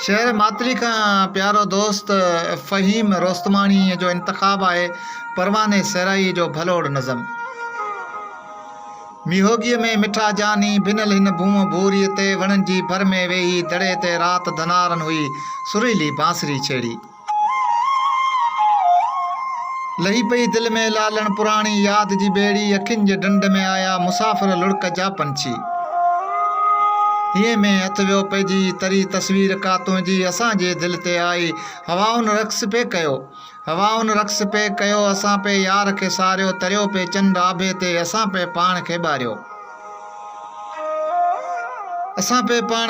शहर मातरी का प्यारो दोस्त फ़हीम रोस्तमानी जो इंतखाब है परवाने सराई जो भलोड़ नज़म। मिहोगी में मिठा जानी भिनल हिन भूम भूरी ते वणन जी भर में वेही दड़े ते रात धनारन हुई सुरीली बांसुरी छेड़ी। लही पई दिल में लालन पुरानी याद जी बेड़ी अखिन जे डंड में आया मुसाफिर लुढ़क जा पंछी। ये में हथ वियो पइजी तरी तस्वीर का तुंहिंजी असांजे दिल ते आई हवाउन रक्स पे कयो असां पे यार के सारियो तरियो पे चंड आभे ते असां पे पाण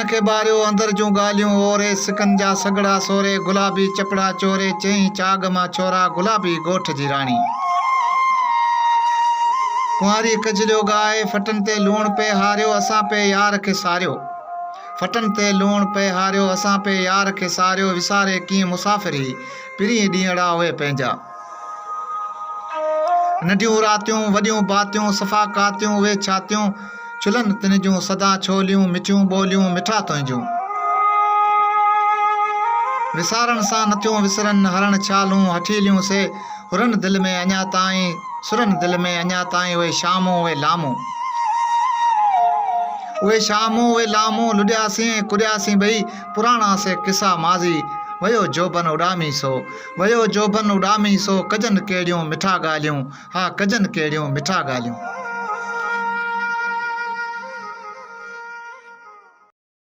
के बारियो अंदर जूं ॻाल्हियूं ओरे सिकन जा सगड़ा सोरे गुलाबी चपड़ा चोरे चई चाग मां छोरा गुलाबी गोठ जी राणी। कुंवारी कजलियो गाए फटन ते लूण पे हारियो असां पे यार के सारियो असां पे यार के सारियो विसारे कीअं मुसाफ़िरी पिरी ॾींहड़ा हुए पंहिंजा। नंढियूं रातियूं वॾियूं बातियूं सफ़ा कातियूं उहे छातियूं चुलन तिन जूं सदा छोलियूं मिठियूं ॿोलियूं मिठा तुंहिंजूं विसारण सां नथियूं विसरन हरण छालूं हठीलियूं से हुरन दिल में अञा ताईं उहे शामूं उहे लामूं लुॾियासीं कुॾियासीं ॿई पुराणा से किसा माज़ी वयो जोबन उॾामी सो कजन कहिड़ियूं मिठा ॻाल्हियूं।